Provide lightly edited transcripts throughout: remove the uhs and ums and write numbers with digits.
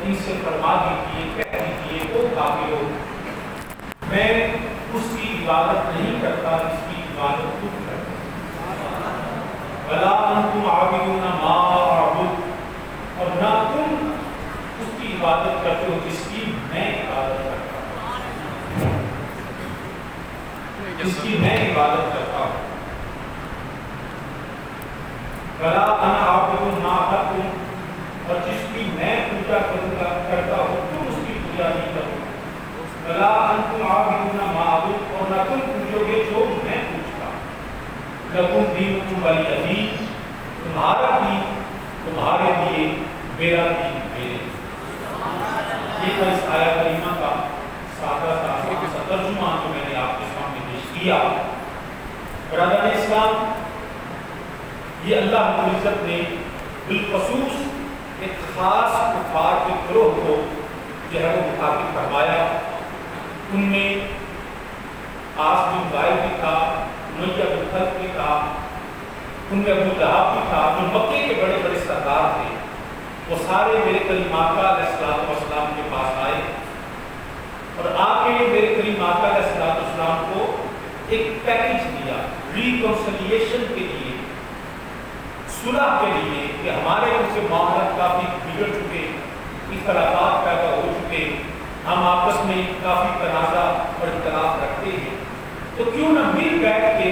ان سے فرما دیجیے، کہہ دیجیے او کافرو، میں اس کی عبادت نہیں کرتا جس کی عبادت تم کرتے ولا انتم عابدون ما اعبد، اور نہ تم اس کی عبادت کرتے ہو جس کی میں عبادت کرتا ہوں، جس کی میں عبادت کرتا ہوں. ولا انا عابد ما عبدتم، اور جس کی میں پوجا کرتا ہوں تم اس کی پوجا نہیں کرو. ولا انتم عابدون ما اعبد، اور نہ تم پوجو گے جو میں پوجتا ہوں. لکم دینکم ولی دین، تمہارا دین تمہارے لیے، میرا دین میرے. یہ تھا اس آیت کریمہ کا سادہ سا ترجمہ جو میں نے آپ کے سامنے پیش کیا. برادران اسلام، یہ اللہ رب العزت نے بالخصوص ایک خاص کفار کے گروہ کو جو ہے وہ مخاطب فرمایا. ان میں عاص بن وائل بھی تھا، امیہ بن خلف بھی تھا، ان میں ابو لہب بھی تھا، جو مکے کے بڑے بڑے سردار تھے. وہ سارے میرے کریم آقا علیہ السلام کے پاس آئے اور آ کے میرے کریم آقا علیہ السلام کو ایک پیکج دیا ریکنسیلیشن کے لیے، صلح کے لیے، کہ ہمارے ان سے معاملات کافی بگڑ چکے، اختلافات پیدا ہو چکے، ہم آپس میں کافی تنازع اور اختلاف رکھتے ہیں، تو کیوں نہ مل بیٹھ کے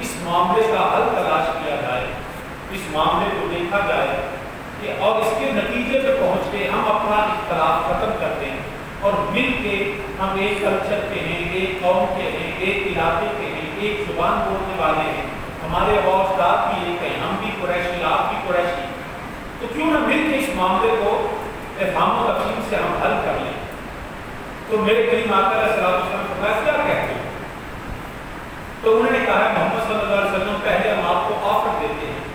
اس معاملے کا حل تلاش کیا جائے، اس معاملے کو دیکھا جائے کہ اور اس کے نتیجے پہ پہنچ کے ہم اپنا اختلاف ختم کرتے ہیں اور مل کے ہم ایک کلچر کے ہیں، ایک قوم کے ہیں، ایک علاقے کے ہیں، ایک زبان بولنے والے ہیں، ہمارے اجداد بھی ایک ہیں، ہم بھی قریشی، آپ بھی قریشی، تو کیوں نہ مل کے اس معاملے کو افہام و تفہیم سے ہم حل کر لیں. تو میرے کریم آقا علیہ السلام کیا کہتے ہیں؟ تو انہوں نے کہا محمد صلی اللہ علیہ وسلم پہلے ہم آپ کو آفر دیتے ہیں،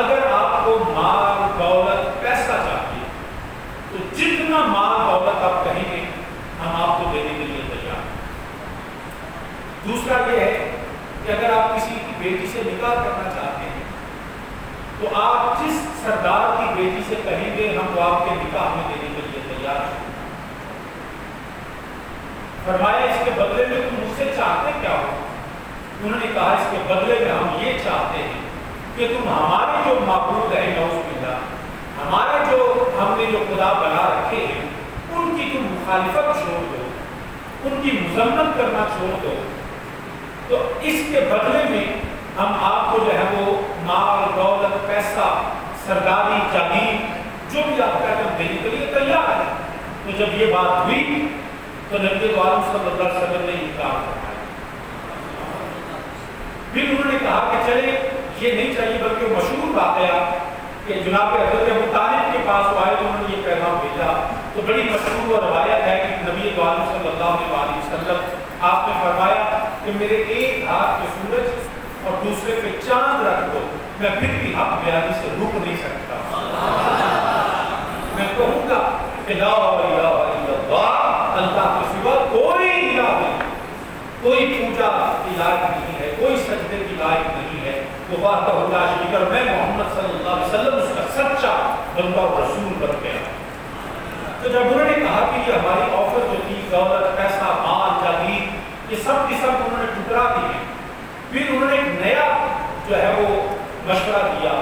اگر آپ کو مال دولت پیسہ چاہیے تو جتنا مال دولت آپ کہیں گے ہم آپ کو دینے کے لیے تیار ہیں. دوسرا یہ ہے کہ اگر آپ کسی کی بیٹی سے نکاح کرنا چاہتے ہیں تو آپ جس سردار کی بیٹی سے کہیں گے ہم وہ آپ کے نکاح میں دینے کے لیے تیار ہیں. فرمایا اس کے بدلے میں تم مجھ سے چاہتے کیا ہو؟ انہوں نے کہا اس کے بدلے میں ہم یہ چاہتے ہیں کہ تم ہمارے جو معبود ہیں نعوذ باللہ، ہمارے جو ہم نے جو خدا بنا رکھے ہیں ان کی تم مخالفت چھوڑ دو، ان کی مذمت کرنا چھوڑ دو، تو اس کے بدلے میں ہم آپ کو جو ہے وہ مال دولت پیسہ سرداری جاگیر جو بھی آپ کا ہم دینے کے لیے تیار ہے. تو جب یہ بات ہوئی تو نبی عالم صلی اللہ علیہ وسلم نے انکار کروایا. پھر انہوں نے کہا کہ چلے یہ نہیں چاہیے، بلکہ مشہور واقعہ کہ جناب حضرت ابو طالب کے پاس آئے تو انہوں نے یہ پیغام بھیجا. تو بڑی مشہور اور روایت ہے کہ نبی عالم صلی اللہ علیہ وسلم آپ نے فرمایا کہ میرے ایک ہاتھ پہ سورج اور دوسرے پہ چاند رکھ دو، میں پھر بھی حق بیانی سے رک نہیں سکتا. میں کہوں گا کہ لا الہ الا اللہ، اللہ کے سوا کوئی الہ نہیں، کوئی پوجا کی لائق نہیں ہے، کوئی سجدے کی لائق نہیں ہے، وہ وحدہ لا شریک له، میں محمد صلی اللہ علیہ وسلم اس کا سچا بندہ اور رسول بن گیا. تو جب انہوں نے کہا کہ یہ ہماری آفر جو تھی دولت پیسہ مال جاگیر یہ سب کی سب انہوں نے ٹکرا دی ہے. پھر انہوں نے ایک نیا جو ہے وہ مشورہ دیا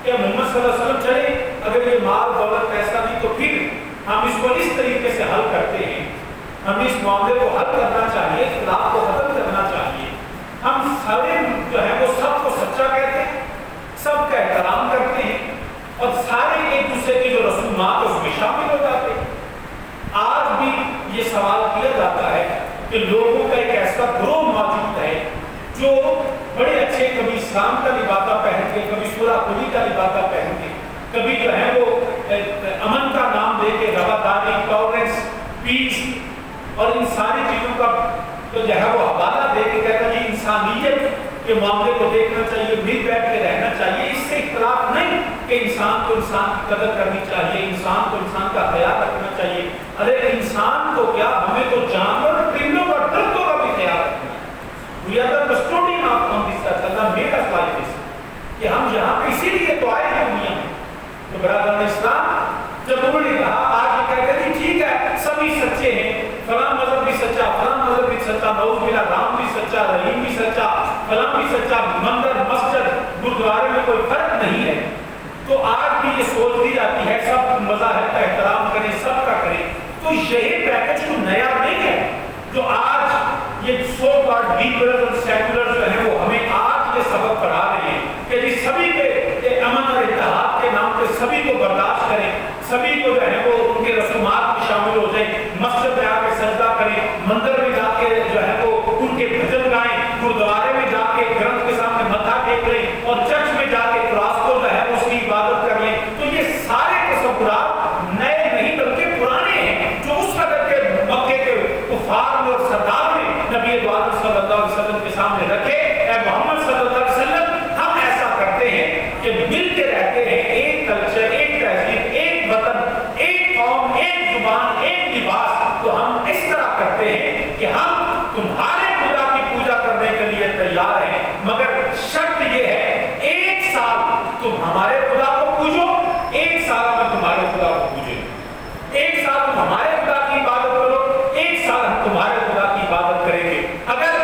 کہ محمد صلی اللہ علیہ وسلم چلے اگر یہ مال دولت پیسہ نہیں تو پھر ہم اس کو اس طریقے سے حل کرتے ہیں، ہمیں اس معاملے کو حل کرنا چاہیے، اختلاف کو ختم کرنا چاہیے. ہم سارے جو ہے وہ سب کو سچا کہتے ہیں، سب کا احترام کرتے ہیں اور سارے ایک دوسرے کے جو رسومات اس میں شامل ہو جاتے ہیں. آج بھی یہ سوال کیا جاتا ہے کہ لوگوں کا ایک ایسا گروہ موجود ہے جو بڑے اچھے کبھی اسلام کا لبادہ پہن کے، کبھی سورہ کلی کا لبادہ پہن کے، کبھی جو ہے وہ امن کا نام لے کے رواداری، ٹالرنس، پیس اور ان ساری چیزوں کا تو جو ہے وہ حوالہ دے کے کہتا ہے یہ انسانیت کے معاملے کو دیکھنا چاہیے، مل بیٹھ کے رہنا چاہیے. اس سے اختلاف نہیں کہ انسان کو انسان کی قدر کرنی چاہیے، انسان کو انسان کا خیال رکھنا چاہیے. ارے انسان کو کیا، ہمیں تو جانور پرندوں اور درختوں کا بھی خیال رکھنا ہے. We are the custodian of this earth. Allah made us like this. کہ ہم یہاں پہ اسی لیے تو آئے ہیں دنیا میں. تو برادران اسلام جب انہوں نے کہا آج یہ کہتے ہیں ٹھیک ہے سبھی سچے ہیں, فلاں مذہب بھی سچا, فلاں مذہب بھی سچا, نعوذ باللہ رام بھی سچا, رحیم بھی سچا, فلاں بھی سچا, مندر مسجد گردوارے میں کوئی فرق نہیں ہے, تو آج بھی یہ سوچ دی جاتی ہے سب مذاہب کا احترام کریں, سب کا کریں. تو یہ پیکج کوئی نیا نہیں ہے جو آج یہ سو کالڈ لیبرل اور سیکولر جو ہیں وہ ہمیں آج یہ سبق پڑھا رہے ہیں کہ جی سبھی کے امن اور اتحاد کے نام پہ سبھی کو برداشت کریں, سبھی کو جو ہے وہ ان کے رسومات میں شامل ہو جائیں, مسجد میں آ کے سجدہ کریں, مندر میں جا کے جو ہے وہ ان کے بھجن گائیں, گردوارے میں جا کے گرنتھ کے سامنے متھا ٹیک لیں, اور چرچ میں جا کے کراس کو جو ہے اس کی عبادت کر لیں. تو یہ سارے تصورات نئے نہیں بلکہ پرانے ہیں جو اس وقت کے مکے کے کفار اور سردار نے نبی عالم صلی اللہ علیہ وسلم کے سامنے رکھے. اے محمد صلی اللہ علیہ وسلم ہم ایسا کرتے ہیں کہ مل کے رہتے ہیں, ایک کلچر, ایک تہذیب, ایک وطن, ایک قوم, ایک زبان, ایک لباس. تو ہم اس طرح کرتے ہیں کہ ہم تمہارے خدا کی پوجا کرنے کے لیے تیار ہیں, مگر شرط یہ ہے ایک سال تم ہمارے خدا کو پوجو, ایک سال میں تمہارے خدا کو پوجیں, ایک سال تم ہمارے خدا کی عبادت کرو, ایک سال ہم تمہارے خدا کی عبادت کریں گے. اگر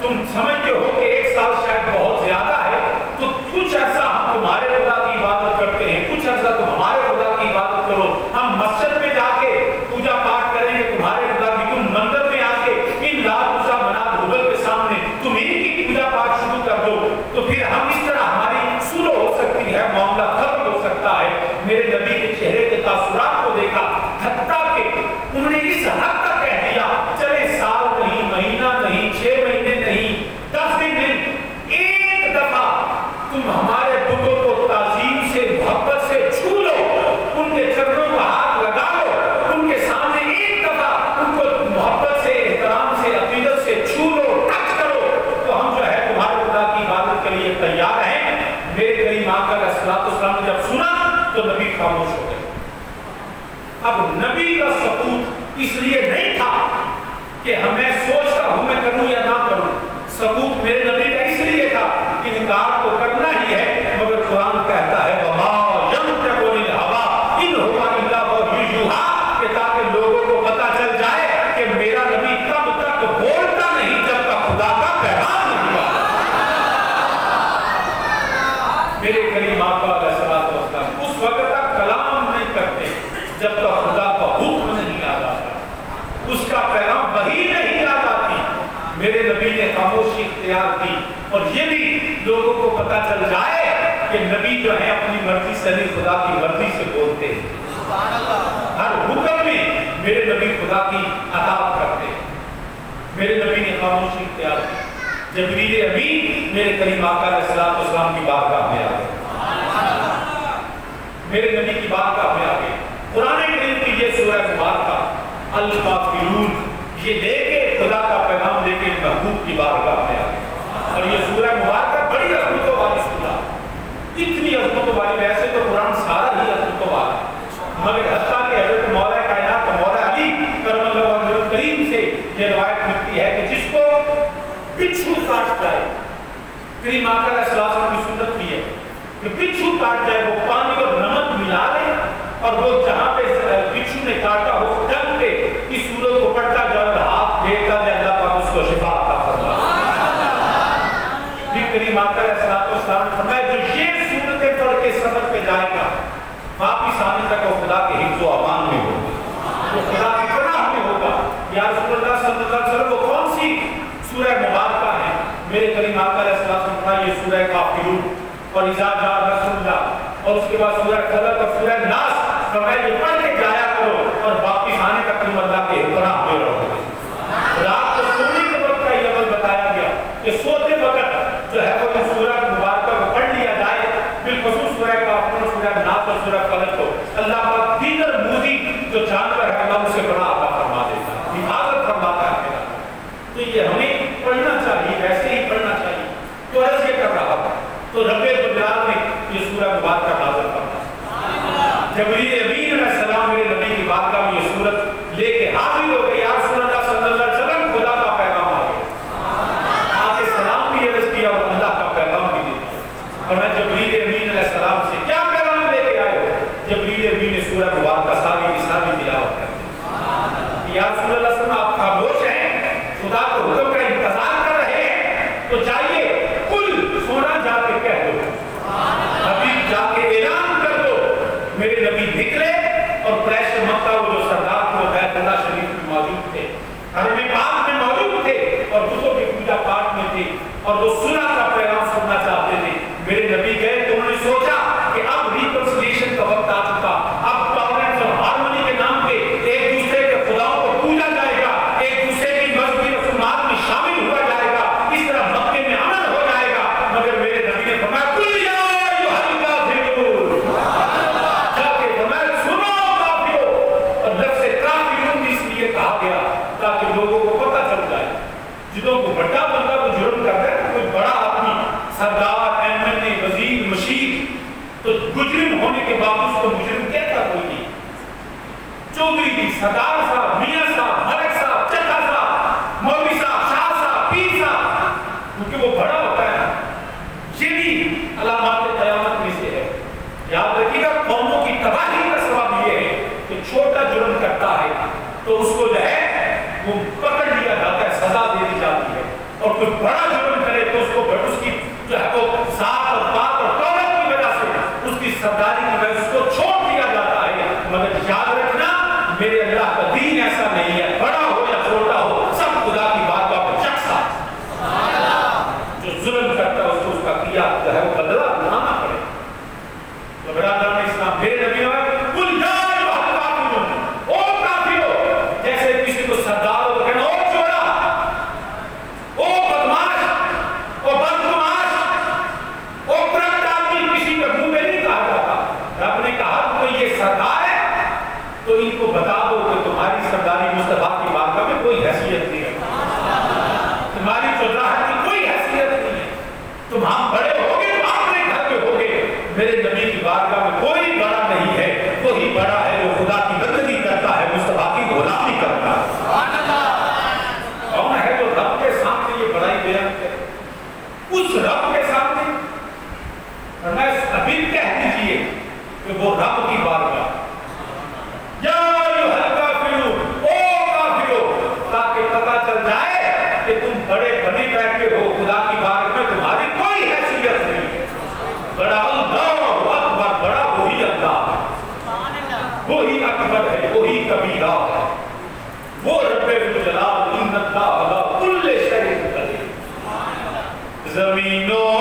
تم سمجھتے ہو کہ ایک سال شاید بہت زیادہ ہے تو کچھ عرصہ ہم تمہارے خدا کی عبادت کرتے ہیں, کچھ عرصہ تم ہمارے خدا کی عبادت کرو, ہم مسجد میں جا کے پوجا پاٹ کریں گے تمہارے خدا کی, تم مندر میں آ کے ان لات عزا منات ہبل کے سامنے تم ان کی پوجا پاٹ شروع کر دو. تو پھر ہم اس طرح ہماری سلو ہو سکتی ہے, معاملہ ختم ہو سکتا ہے. میرے نبی کے چہرے کے تاثرات کو دیکھا, حتیٰ کہ انہوں نے اس حد تک کہہ دیا چلے سال نہیں, مہینہ نہیں, 6 مہینے نہیں, 10 دن نہیں, ایک دفعہ تم ہمارے بتوں کو تعظیم سے, محبت سے چھو لو, ان کے چرنوں کا ہاتھ لگا لو, ان کے سامنے ایک دفعہ ان کو محبت سے, احترام سے, عقیدت سے چھو لو, ٹچ کرو, تو ہم جو ہے تمہارے خدا کی عبادت کے لیے تیار ہیں. میرے کریم آقا علیہ الصلوۃ والسلام نے جب سنا تو نبی خاموش ہو گئے. اب نبی کا ثبوت اس لیے نہیں تھا کہ ہمیں سوچتا ہوں میں کروں یا نہ کروں, ثبوت میرے نبی کا اس لیے تھا کہ انکار تو کرنا ہی ہے, مگر قرآن کہتا ہے وما ينطق عن الهوى ان هو الا وحی یوحی, کہ تاکہ لوگوں کو پتہ چل جائے کہ میرا نبی کب تک بولتا نہیں جب تک خدا کا پیغام نہیں آتا. میرے کریم آقا علیہ الصلوۃ والسلام اس وقت تک کلام نہیں کرتے جب تک خدا کا حکم نہیں آ جاتا, اس کا پیغام وحی نہیں آ جاتی. میرے نبی نے خاموشی اختیار کی, اور یہ بھی لوگوں کو پتہ چل جائے کہ نبی جو ہے اپنی مرضی سے نہیں خدا کی مرضی سے بولتے ہیں. ہر حکم میں میرے نبی خدا کی اطاعت کرتے ہیں. میرے نبی نے خاموشی اختیار کی. جبریل امین میرے کریم آقا علیہ الصلوۃ والسلام کی بارگاہ میں آ گئے, میرے نبی کی بارگاہ میں آ گئے. قرآن کریم کی یہ سورہ مبارکہ الکافرون یہ لے کے خدا کا پیغام لے کے محبوب کی بارگاہ میں آ گئے. اور یہ سورہ مبارکہ بڑی عظمتوں والی سورہ, اتنی عظمتوں والی, ویسے تو قرآن سارا ہی عظمتوں والا ہے, مگر حتیٰ کہ حضرت مولا کائنات مولا علی کرم اللہ وجہہ کریم سے یہ روایت ملتی ہے کہ جس کو بچھو کاٹ جائے, کریم آقا علیہ السلام کی سنت بھی ہے کہ بچھو کاٹ جائے وہ پانی اور نمک ملا لے, اور وہ جہاں پہ بچھو نے کاٹا ہو ڈنگ پہ اس سورت کو پڑھتا جائے, ہاتھ پھیرتا جائے, اللہ پاک اس کو شفا عطا فرمائے. کریم آقا علیہ السلام نے فرمایا جو یہ سورتیں پڑھ کے سفر پہ جائے گا واپس آنے تک وہ خدا کے حفظ و امان میں ہوگا, وہ خدا کی پناہ میں ہوگا. یا رسول اللہ صلی اللہ علیہ وسلم وہ کون سی سورہ مبارکہ ہے؟ میرے کریم آقا علیہ السلام نے فرمایا یہ سورہ کافرون اور اذا جاء نصر اللہ, اور اس کے بعد سورہ فلق اور سورہ ناس. فرمایا یہ پڑھ کے جایا کرو اور واپس آنے تک تم اللہ کے پناہ میں رہو گے. رات کو سونے کے وقت کا یہ عمل بتایا گیا کہ سوتے وقت جو ہے وہ سورہ مبارکہ کو پڑھ لیا جائے, بالخصوص سورہ کافرون, سورہ ناس اور سورہ فلق کو. اللہ پاک دیگر موذی جو جانور ہے اللہ اسے پناہ عطا فرما دیتا ہے, حفاظت فرماتا ہے. تو یہ ہمیں پڑھنا چاہیے, ویسے ہی پڑھنا چاہیے. تو عرض یہ کر رہا تھا تو رب الجلال نے یہ سورہ مبارکہ نازل فرمایا. جبریل امین علیہ السلام میرے نبی کی بارگاہ میں یہ سورت لے کے حاضر ہو گئے. یا رسول اللہ صلی اللہ علیہ وسلم خدا کا پیغام آ گیا. آپ کے سلام بھی عرض کیا اور اللہ کا پیغام بھی دیا. اور میں جبریل سورہ مبارکہ ساری تلاوت کرتے ہیں. یا رسول اللہ صلی اللہ علیہ وسلم آپ خاموش ہیں, خدا کے حکم کا انتظار کر رہے ہیں, تو جائیے کل سونا جا کے کہہ دو, حبیب جا کے اعلان کر دو میرے نبی نکلے اور قریش مکہ وہ جو سردار تھے وہ بیت اللہ شریف میں موجود تھے, حرم پاک میں موجود تھے اور بتوں کے پوجا پاٹ میں تھے اور وہ سنا کا پیغام سننا چاہتے تھے. میرے نبی گئے تو انہوں نے سوچا کہ اب ریکنسیلیشن کا وقت آ چکا, اب ٹالرنس اور ہارمونی کے نام پہ ایک دوسرے کے خداؤں کو پوجا جائے گا, ایک دوسرے کی مذہبی رسومات میں شامل ہوا جائے گا, اس طرح مکے میں امن ہو جائے گا. مگر میرے نبی نے فرمایا کل یا ایھا الکافرون, جا کے فرمایا سنو کافروں, اور لفظ کافرون اس لیے کہا گیا تاکہ لوگوں کو پتہ چل جائے. جنہوں کو بڑا بندہ کو جرم کرتا ہے, کوئی بڑا آدمی سردار ایم ایل اے وزیر مشیر, تو مجرم ہونے کے بعد اس کو مجرم کہتا کوئی نہیں. چودھری جی, سردار صاحب, میاں صاحب, ملک صاحب, چچا صاحب, مولوی صاحب, شاہ صاحب, پیر صاحب, کیونکہ وہ بڑا ہوتا ہے. یہ بھی علامات قیامت میں سے ہے. یاد رکھیے گا, قوموں کی تباہی کا سبب یہ ہے کہ چھوٹا جرم کرتا ہے تو اس کو جو ہے وہ پکڑ لیا جاتا ہے, سزا دے دی جاتی ہے, اور کوئی بڑا جرم کرے تو اس کو اس کی جو ہے وہ ذات اور بات اور دولت کی وجہ سے اس کی سرداری کی وجہ سے اس کو چھوڑ دیا جاتا ہے. مگر یاد رکھنا میرے اللہ کا دین ایسا نہیں ہے, بڑا ہو یا چھوٹا ہو سب خدا کی بات کا یکساں. جو ظلم کرتا ہے اس کو اس کا کیا جو ہے وہ بدلہ اٹھانا پڑے. تو برادران اسلام, میرے نبی نے کل یا ایھا الکافرون, او کافروں, جیسے کسی کو سردار ہو تو کہنا او چورا, او بدماش, او بدگماش, او کرپٹ آدمی, کسی کے منہ میں نہیں کہا جاتا. رب نے کہا کوئی یہ سردار ہے تو ان کو بتا دو کہ تمہاری سرداری مصطفیٰ کی بارگاہ میں کوئی حیثیت نہیں ہے, تمہاری چودراہٹ کی کوئی حیثیت نہیں ہے. تم ہم بڑے ہوگے تو اپنے گھر میں ہوگے, میرے نبی کی بارگاہ میں کوئی بڑا نہیں ہے, وہی بڑا ہے جو خدا کی بندگی کرتا ہے, مصطفیٰ کی غلامی کرتا ہے. کون ہے جو رب کے سامنے یہ بڑائی بیان کرے؟ اس رب کے سامنے میں ابھی کہہ دیجئے کہ وہ رب کی بارگاہ یا ایھا الکافرون, او کافروں, تاکہ پتہ چل جائے کہ تم بڑے بنے بیٹھے ہو, خدا کی بارگاہ میں تمہاری کوئی حیثیت نہیں ہے. بڑا اللہ اکبر, بڑا وہی اللہ ہے, وہی اکبر ہے, وہی کبیرہ ہے, وہ رب الجلال, ان اللہ علی کل شیء قدیر. زمینوں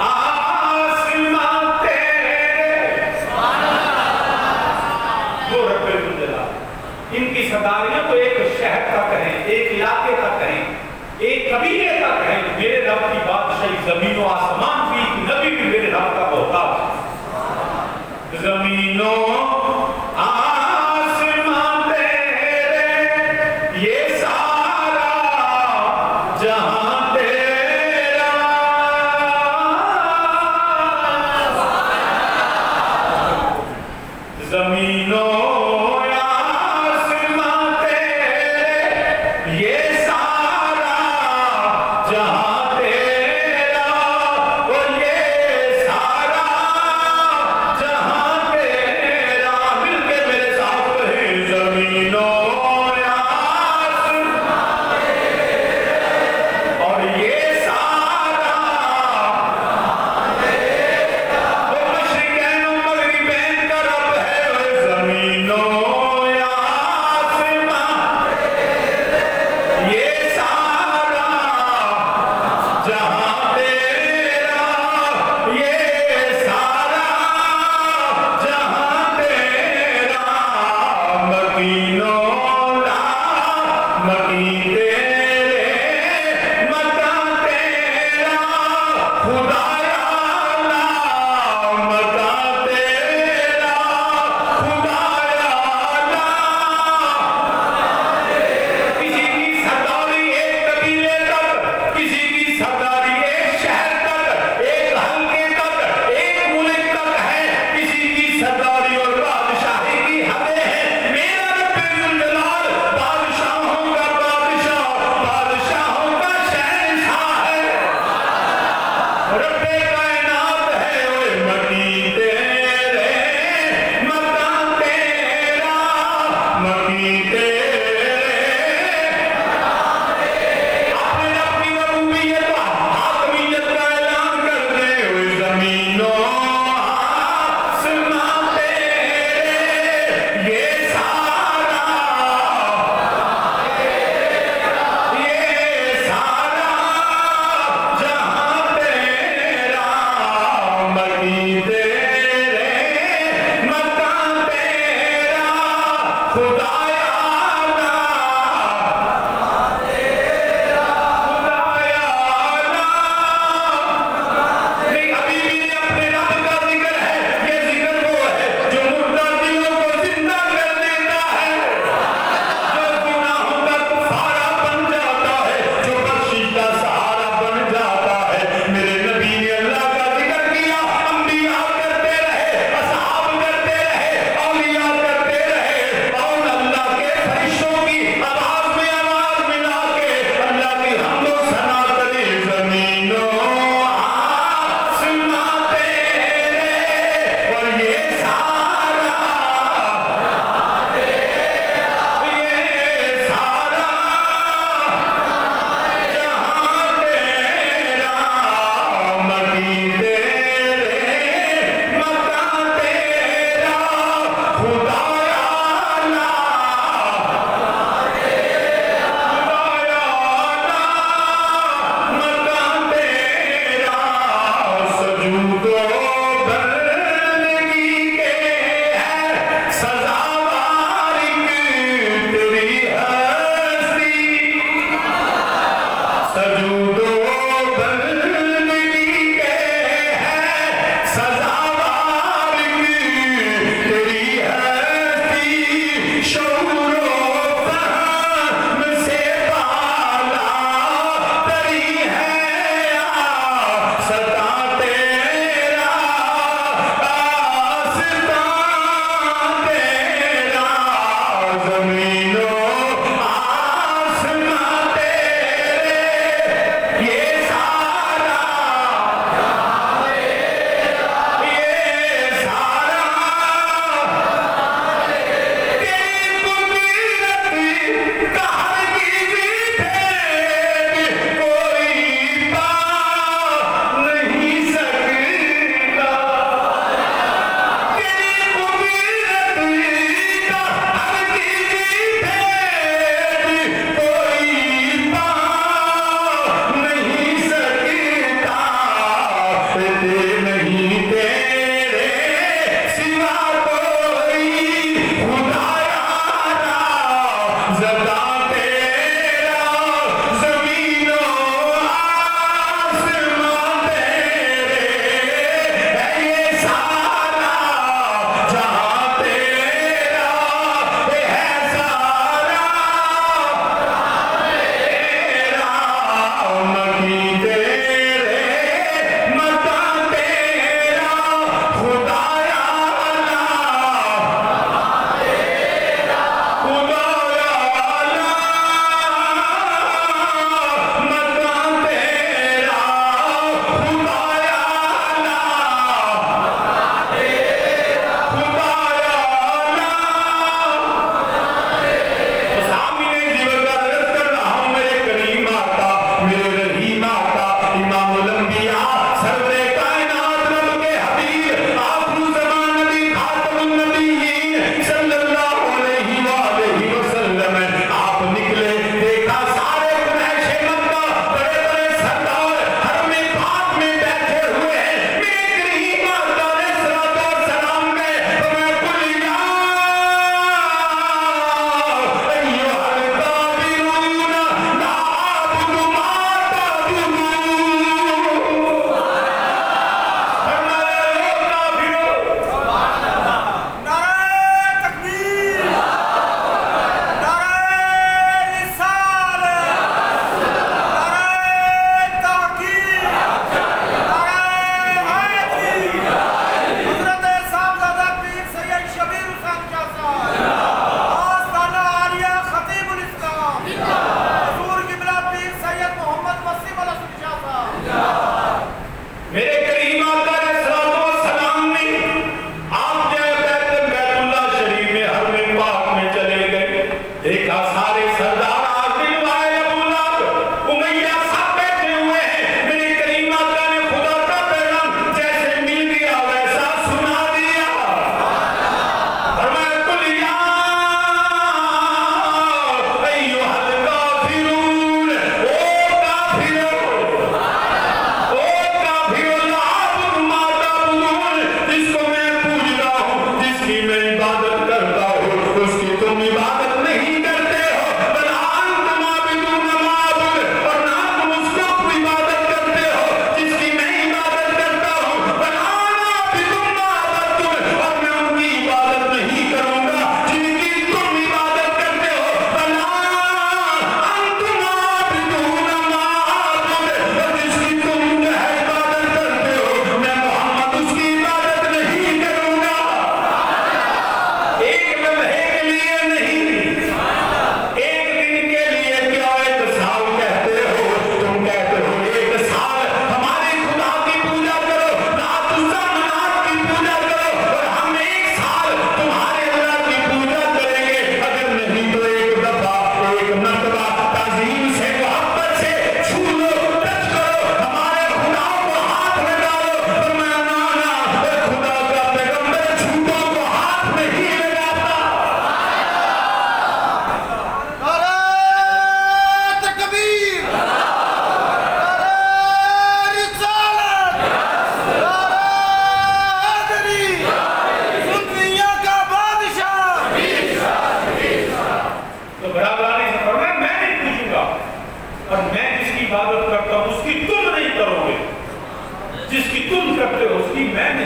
آسمان تیرے, وہ رب الجلال. ان کی صداریاں تو ایک شہر کا کہیں, ایک علاقے کا کہیں, ایک قبیلے کا کہیں, میرے رب کی بادشاہی زمین و آسمان کی, نبی بھی میرے رب کا محتاج ہے. زمینوں آسمان تیرے, یہ سارا جہاں تیرا,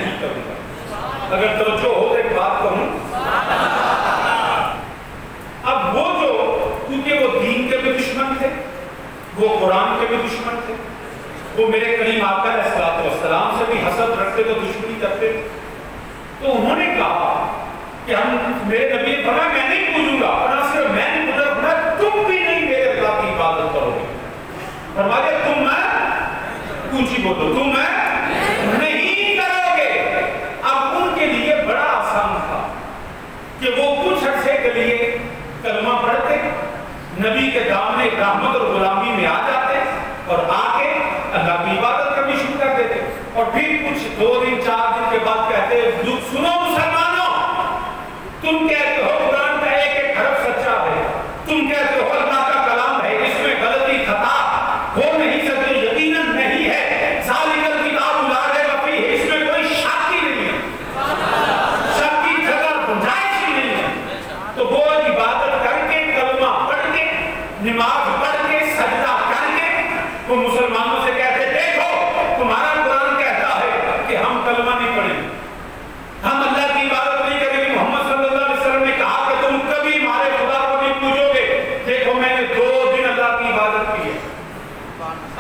نہیں کروں گا. اگر توجہ ہو تو ایک بات کہوں, اب وہ جو, کیونکہ وہ دین کے بھی دشمن تھے, وہ قرآن کے بھی دشمن تھے, وہ میرے کریم آقا علیہ السلام سے بھی حسد رکھتے تو دشمنی کرتے, تو انہوں نے کہا کہ ہم, میرے نبی فرمایا میں نہیں پوجوں گا, اور نہ صرف میں نہیں پوجوں گا, تم بھی نہیں میرے اللہ کی عبادت کرو گے. فرمایا تم میں اونچی بولو, تم میں نہیں کرو گے. اب ان کے لیے بڑا آسان تھا کہ وہ کچھ عرصے کے لیے کلمہ پڑھتے, نبی کے دامن رحمت اور غلامی میں آ جاتے, اور آ کے اللہ کی عبادت کرنی شروع کر دیتے, اور پھر کچھ 2 دن 4 دن کے بعد کہتے سنو مسلمانوں, تم کہتے ہو قرآن کا ایک ایک حرف سچا ہے, تم کہتے ہو اللہ کا کلام ہے, اس میں غلطی خطا ہو نہیں سکتے, یقیناً نہیں ہے, ذالک الکتاب لا ریب فیہ, اس میں کوئی شک ہی نہیں ہے, شک کی جگہ گنجائش ہی نہیں ہے. تو وہ عبادت کر کے, کلمہ پڑھ کے, نماز پڑھ کے, سجدہ کر کے وہ مسلمانوں سے کہتے دیکھو تمہارا قرآن کہتا ہے کہ ہم کلمہ نہیں پڑھیں, ہم اللہ کی عبادت نہیں کریں گے. محمد صلی اللہ علیہ وسلم نے کہا کہ تم کبھی ہمارے خدا کو نہیں پوجو گے. دیکھو میں نے 2 دن اللہ کی عبادت کی ہے.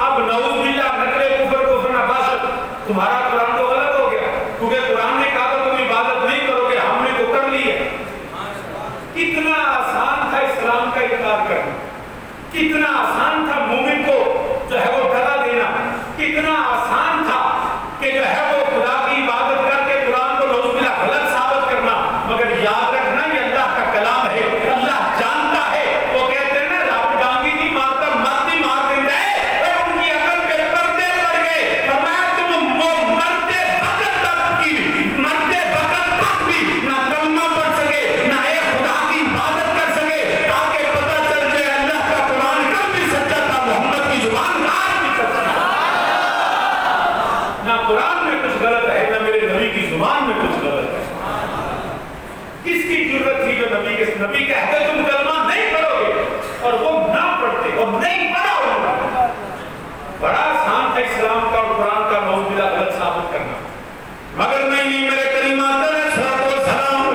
اب نعوذ باللہ نقل کفر نباشت, تمہارا قرآن تو غلط ہو گیا, کیونکہ قرآن نے کہا کہ تم عبادت نہیں کرو گے, ہم نے تو کر لی ہے. کتنا آسان تھا اسلام کا انکار کرنا, کتنا آسان تھا مومن کو جو ہے وہ ڈرا دینا, کتنا آسان تھا کہ جو ہے وہ خدا کی عبادت کر کے قرآن کو نعوذ باللہ غلط ثابت کرنا. مگر یاد رکھنا یہ اللہ کا کلام ہے, اللہ جانتا ہے. وہ کہتے ہیں نا رب ڈانگی نہیں مارتا مرد ہی مار دیتا ہے, اور ان کی عقل پہ پردے پڑ گئے. فرمایا تم مرتے وقت تک بھی نہ کلمہ پڑھ سکے, نہ ایک خدا کی عبادت کر سکے, تاکہ پتہ چل جائے اللہ کا قرآن کب بھی سچا تھا, محمد کی زبان آج بھی سچا تھا. نہ قرآن میں کچھ غلط ہے, نہ میرے نبی کی زبان میں کچھ غلط ہے. کس کی ضرورت تھی جو نبی کہتے تم کلمہ نہیں پڑھو گے, اور وہ نہ پڑھتے اور نہیں پڑھا ہوگا. بڑا آسان تھا اسلام کا اور قرآن کا نعوذ باللہ غلط ثابت کرنا. مگر نہیں, میرے کریم آقا علیہ السلام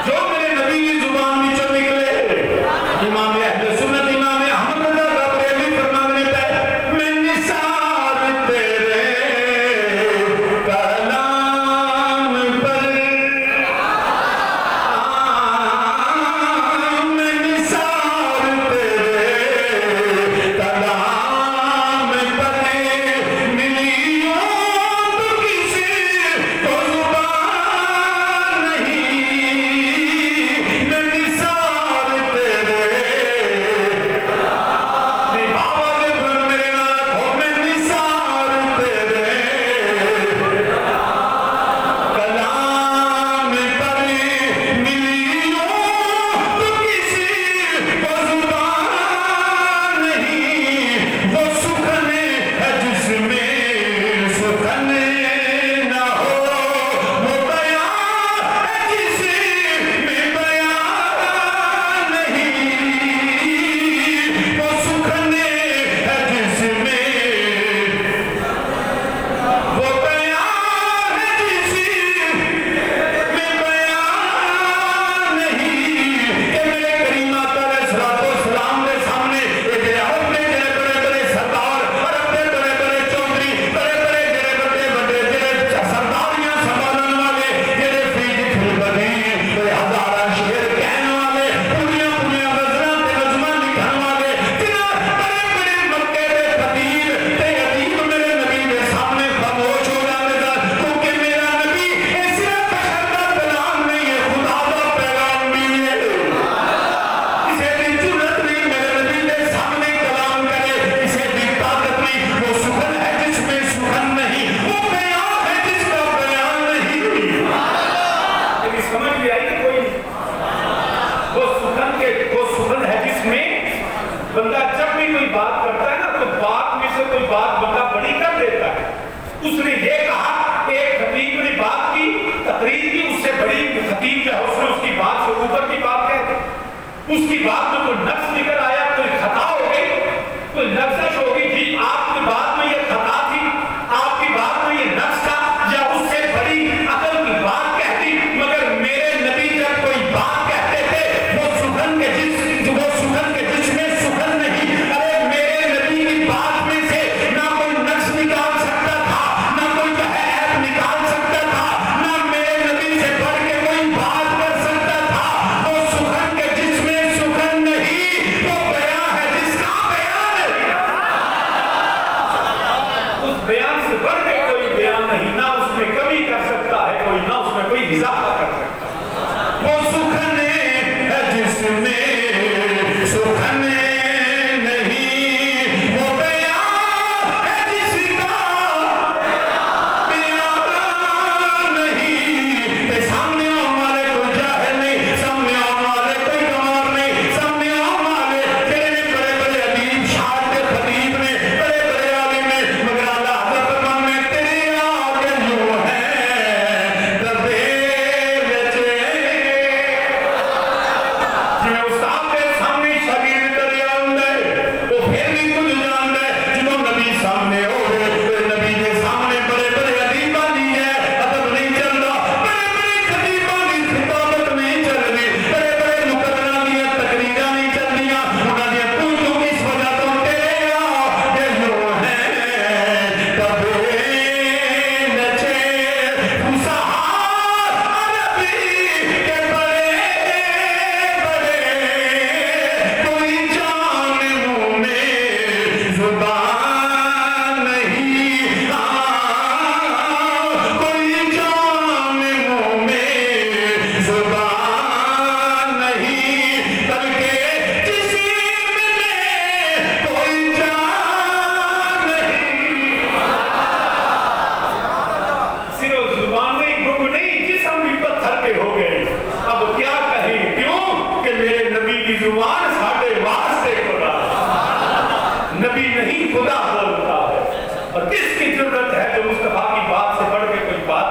جو میرے نبی کی زبان میں چل نکلے, امام اہل سنت امام احمد رضا بریلوی فرمانے پہ میں نثار تیرے کلام پر, میں نثار تیرے کلام پر, ملیوں تو کسی کو زبان نہیں, میں نثار تیرے آواز پر میرے ناتھ ہو, میں نثار تیرے کلام پر, ملیوں تو کسی کو زبان نہیں. وہ سخن ہے جس میں سخن نہ ہو, وہ بیان ہے جس میں بیان نہیں. وہ سخن ہے جس میں, وہ بیان ہے جس میں بیان نہیں. کہ میرے کریم آقا علیہ السلام کے سامنے ایک اپنے بڑے بڑے سردار اور اپنے بڑے بڑے چودھری, بڑے بڑے بڑے بڑے سرداریاں سنبھالنے والے, جڑے فیج پھر بنے ہزارہ شعر کہنے والے, پوریاں پوریاں غزلاں تے نظماں لکھن والے, جنہاں بڑے بڑے مکے دے خطیب تے ادیب میرے نبی کے سامنے خاموش ہو جاتے سن, کیونکہ میرا نبی یہ صرف بشر کا کلام نہیں ہے, خدا کا پیغام بھی ہے. کسی دی ضرورت نہیں میرے نبی کے سامنے کلام کرے, کسی دی طاقت نہیں. وہ سخن ہے جس میں سخن نہیں, وہ بیان ہے جس کا بیان نہیں. لیکن سمجھ بھی آئی کہ کوئی نہیں. وہ سخن ہے جس میں بندہ جب بھی کوئی بات کرتا ہے نا, تو بات میں سے کوئی بات بندہ بڑی کر دیتا ہے. اس نے یہ کہا کہ ایک خطیب نے بات کی, تقریر کی, اس سے بڑی خطیب جو ہے اس نے اس کی بات سے اوپر کی بات کہہ دی. اس کی بات میں کوئی نقص نکل آیا, کوئی خطا ہو گئی, کوئی لفزش ہو گئی, جی آپ کی بات میں یہ خطا تھی, آپ کی بات میں یہ نقص تھا, یا اس سے بڑی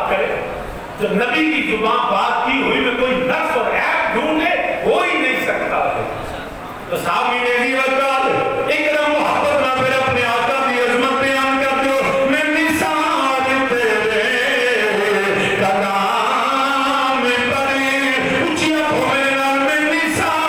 بات کرے. جب نبی کی زبان بات کی ہوئی میں کوئی نقص اور عیب ڈھونڈے ہو ہی نہیں سکتا ہے. تو صحابی نے بھی وقت اکرم محبت نہ پھر اپنے آقا کی عظمت بیان کر دو. میں مثال تیرے قدام پر اونچیاں ہوئے میں مثال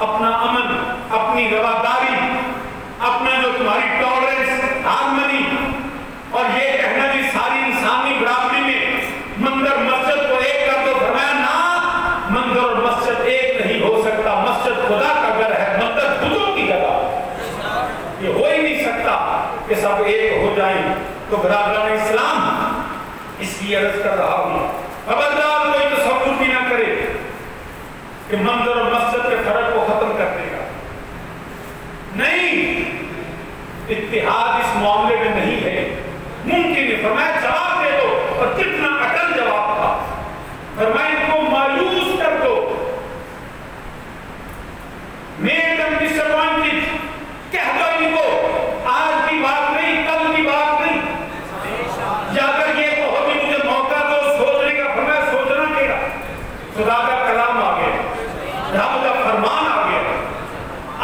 اپنا امن، اپنی رواداری، اپنا جو تمہاری ٹالرنس، ہارمنی، اور یہ کہنا جی ساری انسانی برابری میں مندر مسجد کو ایک کر دو. فرمایا نا، مندر اور مسجد ایک نہیں ہو سکتا. مسجد خدا کا گھر ہے، مندر بتوں کی جگہ. یہ ہو ہی نہیں سکتا کہ سب ایک ہو جائیں. تو برادران اسلام، اس لیے عرض کر رہا ہوں، خبردار کوئی تصور بھی نہ کرے کہ مندر اور مسجد کے فرق کو ختم کر دے گا. نہیں، اتحاد اس معاملے میں نہیں ہے. ممکن ہے. فرمایا جواب دے دو. اور کتنا اٹل جواب تھا. فرمایا ان کو مایوس کر دو. Make them disappointed. کہہ دو ان کو آج کی بات نہیں، کل کی بات نہیں. یا اگر یہ کہو کہ مجھے موقع دو سوچنے کا، فرمایا سوچنا کیا؟ خدا کا کلام آ گیا، رب کا فرمان آ گیا.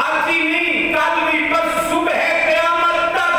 آج ہی نہیں، کل بھی، بس صبح قیامت تک.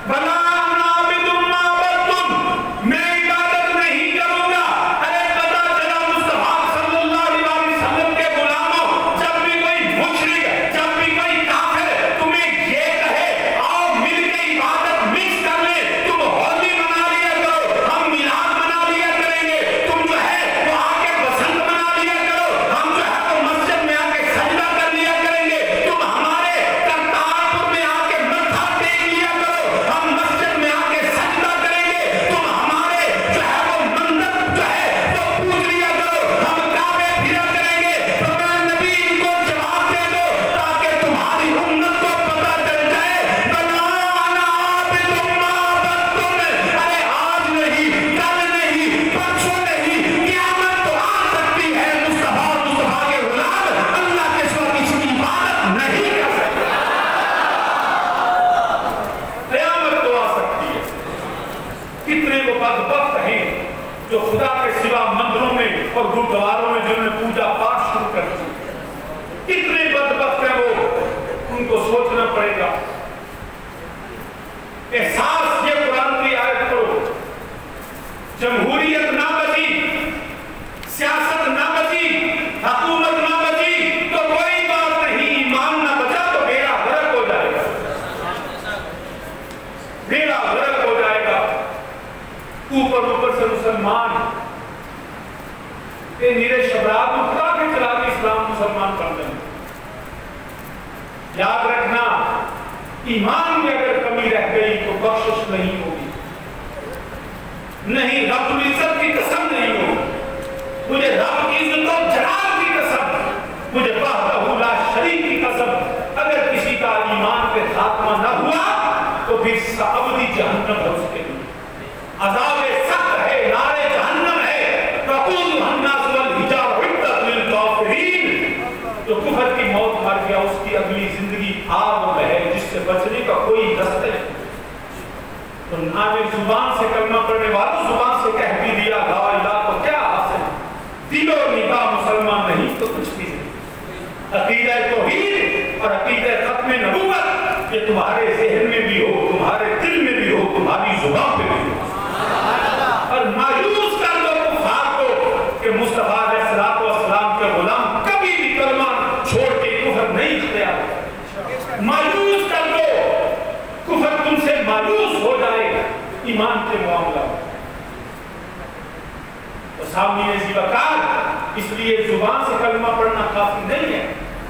بنا عابد معبد، میں عبادت نہیں کروں گا. ارے پتا چلا مصطفیٰ صلی اللہ علیہ وسلم کے غلاموں، جب بھی کوئی مشرک، جب بھی کوئی کافر تمہیں یہ کہے آؤ مل کے عبادت مکس کر لیں، تم ہولی منا لیا کرو، ہم میلاد منا لیا کریں گے، تم جو ہے وہ آ کے بسنت منا لیا کرو، ہم جو ہے وہ مسجد میں آ کے سجدہ کر لیا کریں گے، تم ہمارے کرتارپور میں آ کے متھا ٹیک لیا کرو، ہم مسجد میں آ کے سجدہ کریں گے، تم ہمارے جو ہے وہ منت جو ہے وہ پوج لیا کرو، ہم کعبے پھرا کریں گے. فرمایا نبی ان کو جواب دے دو تاکہ تمہاری امت کو پتہ چل جائے. بنا عابد معبد. ارے آج نہیں، کل نہیں، پرسوں نہیں، قیامت تو آ سکتی ہے. مصطفیٰ کے غلام اللہ کے سوا کسی کی عبادت نہیں کر سکتے. قیامت تو آ سکتی ہے. کتنے وہ بدبخت ہیں جو خدا کے سوا مندروں میں اور گردواروں میں جنہوں نے پوجا پاٹ شروع کر دی. کتنے بدبخت ہیں وہ، ان کو سوچنا پڑے گا. احساس یہ قرآن کی آیت کرو. جمہوریت نہ بچی، سیاست نہ بچی، حکومت نہ بچی تو کوئی بات نہیں. ایمان نہ بچا تو بیڑا غرق ہو جائے گا. بیڑا غرق ہو جائے گا. اوپر سے مسلمان کہ میرے شبرات اٹھا کے چلا کے اسلام مسلمان کر دیں. یاد رکھنا ایمان میں اگر کمی رہ گئی تو بخشش نہیں ہوگی, نہیں رب العزت کی قسم نہیں ہوگی, مجھے رب کی عزت و جلال کی قسم, مجھے وحدہ لا شریک کی قسم, اگر کسی کا ایمان پہ خاتمہ نہ ہوا تو پھر ابدی جہنم ہے اس کے لیے, عذاب سخت ہے, نار جہنم ہے, وقودها الناس والحجارة اعدت للکافرین. جو کفر کی موت مر گیا اس کی اگلی زندگی آگ میں ہے جس سے بچنے کا کوئی رستہ نہیں. تو نامے زبان سے کلمہ پڑھنے والوں زبان سے کہہ بھی دیا لا الہ تو کیا حاصل, دل و نگاہ مسلمان نہیں تو کچھ بھی نہیں. عقیدہ توحید اور عقیدہ ختم نبوت یہ تمہارے ذہن میں بھی ہو, تمہارے دل میں بھی ہو, تمہاری زبان پہ بھی ہو. اور مایوس کر دو کفار کو کہ مصطفیٰ علیہ السلام کے غلام کبھی بھی کلمہ چھوڑ کے کفر نہیں اختیار. مایوس کر دو, کفر تم سے مایوس ہو جائے ایمان کے معاملہ. تو سامنے زیبکار اس لیے زبان سے کلمہ پڑھنا کافی نہیں ہے,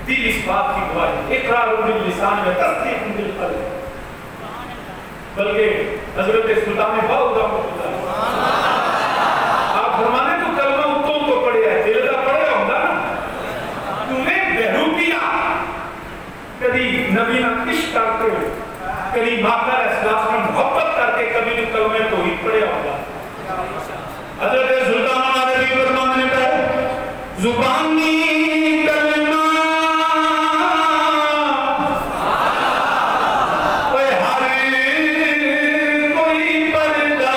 دل اس بات کی گواہی, اقرار باللسان و تصدیق بالقلب. بلکہ حضرت سلطان باؤ آپ فرمانے تو کلمہ اتوں کو پڑھے ہے, دل کا پڑھے ہوگا نا. تمہیں بہروپیہ کبھی نبی نہ عشق کرتے ہو, کبھی ماقا احساس میں محبت کر کے کبھی بھی کلمہ توحید پڑھے ہوگا. حضرت سلطان عربی فرمان نے کہا زبانی کلمہ کوئی پردہ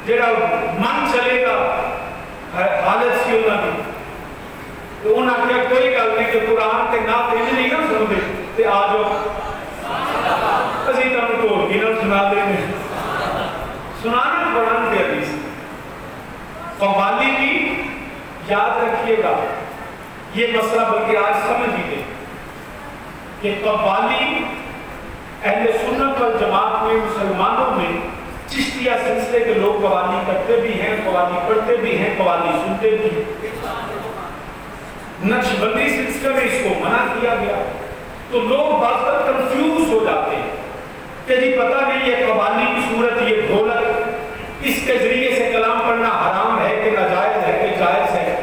جڑا من چلے گا حالت سی انہاں دی تو انہاں کیا کوئی گل نہیں کہ قرآن تے نعت نہیں نا سنتے تے آ جاؤ اسی تانوں ڈھول کے نال سنا دیں گے سنانا قرآن کی حدیث قوالی کی یاد رکھیے گا یہ مسئلہ بلکہ آج سمجھ لیجیے کہ قوالی اہل سنت والجماعت میں مسلمانوں میں چشتیہ سلسلے کے لوگ قوالی کرتے بھی ہیں قوالی پڑھتے بھی ہیں قوالی سنتے بھی ہیں نقشبندی سلسلے میں اس کو منع کیا گیا تو لوگ بعض وقت کنفیوز ہو جاتے ہیں کہ جی پتہ نہیں یہ قوالی کی صورت یہ ڈھولک اس کے ذریعے سے کلام پڑھنا حرام ہے کہ ناجائز ہے کہ جائز ہے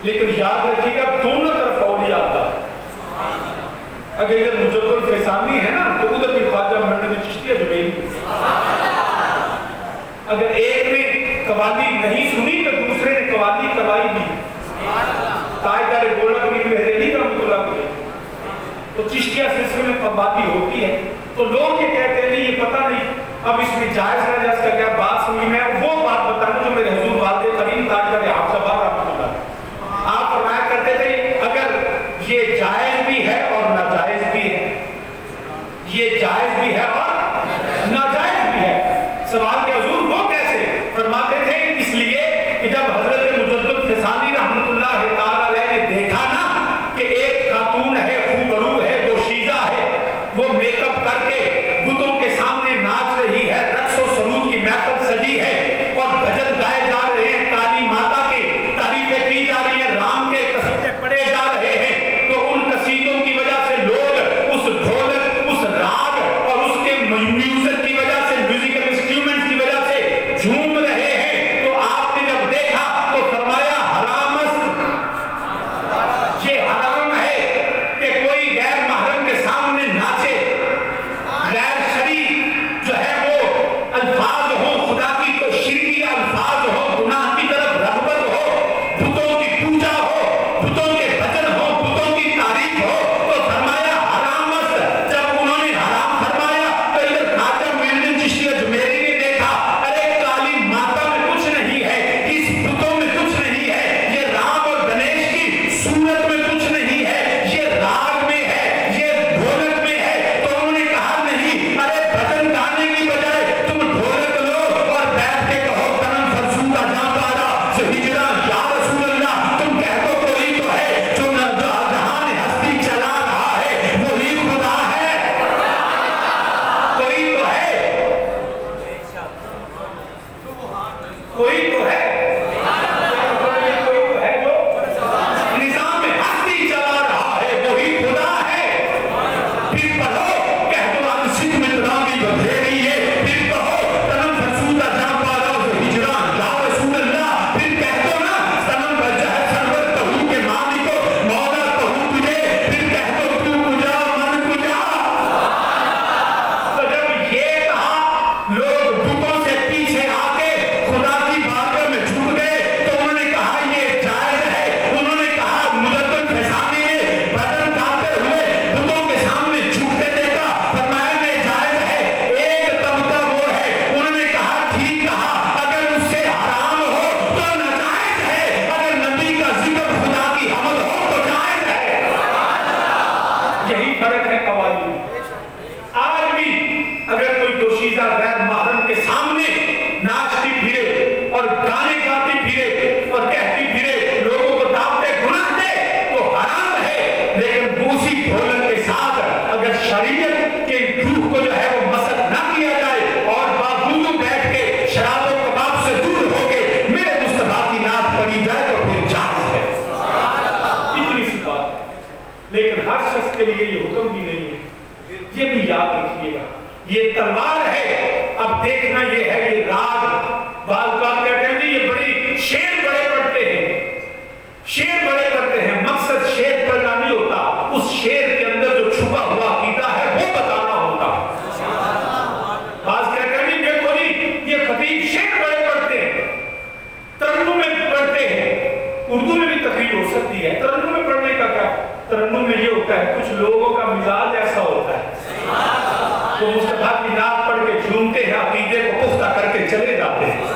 لیکن یاد رکھیے گا دونوں طرف اولیاء آتا ہے اگر ادھر مجدد الفیضانی ہے نا تو ادھر بھی خواجہ محمد چشتی جبیلی اگر ایک نے قوالی نہیں سنی تو دوسرے نے قوالی کروائی بھی تائیدار گولک بھی بہریلی رحمۃ اللہ کو تو چشتیہ سلسلے میں قوالی ہوتی ہے تو لوگ یہ کہتے ہیں یہ پتہ نہیں اب اس میں جائز ناجائز کا کیا بات سنی میں وہ بات بتانا جو میرے حضور والد کریم تاجدار حافظ رحمۃ اللہ آپ فرمایا کرتے تھے اگر یہ جائز بھی ہے اور ناجائز بھی ہے یہ جائز بھی ہے اور ناجائز بھی ہے سوال کہ حضور وہ کیسے فرماتے تھے اس لیے کہ جب حضرت مجدد الفیضانی رحمۃ اللہ تعالی علیہ نے دیکھا نا کہ ایک خاتون ہے خوبرو ہے دوشیزہ ہے وہ میک اپ کر کے بتوں کے سامنے ناچ رہی ہے رقص و سرود کی محفل سجی ہے اور بھجن گائے جا رہے ہیں کالی ماتا کے تعریفیں کی جا رہی ہیں رام کے قصیدے پڑھے جا رہے ہیں تو ان قصیدوں کی وجہ سے لوگ اس ڈھولک اس راگ اور اس کے میوزک کی وجہ سے میوزیکل انسٹرومنٹ کی وجہ سے جھوم رہے ہیں تو آپ نے جب دیکھا تو فرمایا حرام یہ حرام ہے کہ کوئی غیر محرم کے سامنے ناچے غیر شرعی جو ہے وہ الفاظ ہوں خدا کی تو شرکی الفاظ ہوں گناہ کی طرف رغبت ہو بتوں کی پوجا ہو بتوں کے بھجن ہو بتوں کی تعریف ہو تو فرمایا حرام است جب انہوں نے حرام فرمایا تو ادھر خواجہ معین چشتی اجمیری نے دیکھا ارے کالی ماتا میں کچھ نہیں ہے اس بتوں میں کچھ نہیں ہے یہ رام اور گنیش کی صورت میں کچھ نہیں ہے یہ راگ میں ہے یہ ڈھولک میں ہے تو انہوں نے کہا نہیں ارے بھجن گانے کی بجائے تم ڈھولک لو اور بیٹھ کے کہو تنم فرسودہ جاں پارا سے ہجرہ یا رسول اللہ تم کہہ دو کوئی تو ہے جو جہان ہستی چلا رہا ہے وہی خدا ہے کوئی تو ہے کوئی تو ہے جو نظام ہستی چلا رہا ہے وہی خدا ہے پھر پڑھو کہہ دو انسک میں نامی بدھیری ہے پھر کہو تنم فرسودہ جاں پارا سے ہجرہ یا رسول اللہ پھر کہہ دو نا تنم بجہ سرور کہوں کے مالی کو مولا کہوں تجھے پھر کہہ دو تو کجا من کجا تو جب یہ کہا لوگ بتوں سے پیچھے آ کے خدا کی بارگاہ میں جھک گئے تو انہوں نے کہا یہ جائز ہے انہوں نے کہا مجدد الفیضانی نے بھجن گاتے ہوئے بتوں کے سامنے جھکتے دیکھا فرمایا یہ جائز ہے ایک طبقہ وہ ہے انہوں نے کہا ٹھیک کہا اگر اس سے حرام ہو تو ناجائز ہے اگر نبی کا ذکر خدا کی حمد ہو تو جائز ہے یہی فرق ہے قوالی آج بھی اگر کوئی دوشیزہ غیر محرم کے سامنے ناچتی پھرے اور گانے گاتی پھرے اور کہتی پھرے لوگوں کو دعوت گناہ دے تو حرام ہے لیکن دوسری ڈھولک کے ساتھ اگر شریعت کے روح کو جو ہے وہ مسخ نہ کیا جائے اور باوجود بیٹھ کے شراب و کباب سے دور ہو کے میرے مصطفیٰ کی نعت پڑھی جائے تو پھر جائز ہے اتنی سی بات لیکن ہر شخص کے لیے یہ حکم بھی نہیں ہے یہ بھی یاد رکھیے گا یہ تلوار ہے اب دیکھنا یہ ہے یہ راگ بعض بات کہتے ہیں یہ بڑی شعر بڑے پڑھتے ہیں شعر بڑے پڑھتے ہیں مقصد شعر پڑھنا نہیں ہوتا اس شعر کے اندر جو چھپا ہوا عقیدہ ہے وہ بتانا ہوتا بعض کہتے ہیں دیکھو جی یہ خطیب شعر بڑے پڑھتے ہیں ترنم میں پڑھتے ہیں اردو میں بھی تقریر ہو سکتی ہے ترنم میں پڑھنے کا کیا ترنم میں یہ ہوتا ہے کچھ لوگوں کا مزاج ایسا ہوتا ہے وہ مصطفیٰ کی نعت پڑھ کے جھومتے ہیں عقیدے کو پختہ کر کے چلے جاتے ہیں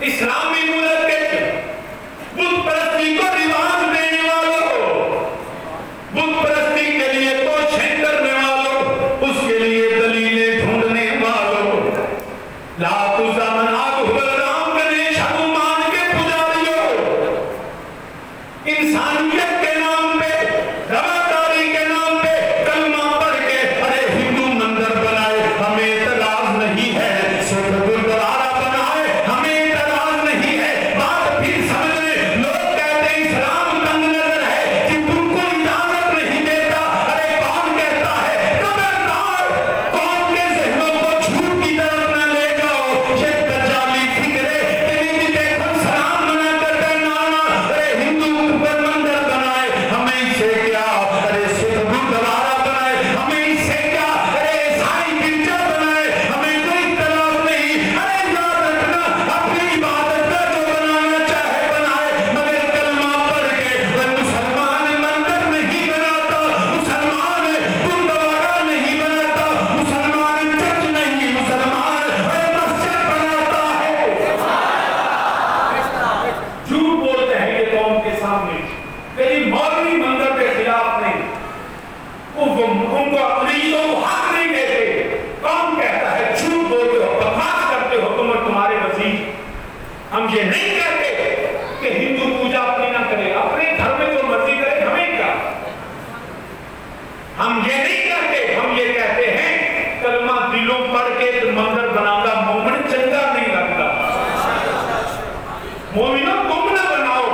اسلامی ملک کے بت پرستی کو رواج دینے والوں، بت پرستی کے لیے کوششیں کرنے والوں، اس کے لیے دلیلیں ڈھونڈنے والوں، لا تزامن آگ حبرام کرنے شہو مان کے پجاریوں، انسانیت کے نام پہ، رواداری کے نام پہ کلمہ پڑھ کے ارے ہندو مندر بنائے، ہمیں اعتراض نہیں ہے، سکھ گردوارا بنائے، ہمیں اعتراض نہیں ہے، بات پھر سمجھ لیں، لوگ کہتے ہیں اسلام تنگ نظر ہے کہ تم کو اجازت نہیں دیتا، ارے کون کہتا ہے؟ خبردار، قوم کے ذہنوں کو جھوٹ کی طرف نہ لے جاؤ، یہ دجالی فکرے کہ نہیں دیکھو سلام منع کرتا ہے، نانا ارے ہندو پر مندر بنائے، ہمیں اس سے کیا، ارے سکھ گردوارا بنائے، ہمیں اس سے کیا، ارے عیسائی گرجا بنائے، ہمیں کوئی اختلاف نہیں، ارے یاد رکھنا اپنی عبادت کا جو بنانا چاہے بنائے، مگر کلمہ پڑھ کے وہ مسلمان مندر نہیں بناتا، مسلمان گردوارا نہیں بناتا، مسلمان چرچ نہیں، مسلمان مسجد بناتا ہے۔ جھوٹ بولتے ہیں یہ قوم کے سامنے، کہیں مولوی مندر کے خلاف نہیں، ان کو اقلیتوں کو حق نہیں دیتے، کون کہتا ہے؟ جھوٹ بولتے ہو، بکواس کرتے ہو تم اور تمہارے وزیر۔ ہم یہ نہیں کہتے کہ ہندو پوجا اپنی نہ کرے، اپنے گھر میں جو مرضی کرے، ہمیں کیا؟ ہم یہ نہیں کہتے، ہم یہ کہتے ہیں کلمہ دلوں پڑھ کے مندر بنانا مومن چنگا نہیں لگتا۔ مومنوں تم نہ بناؤ،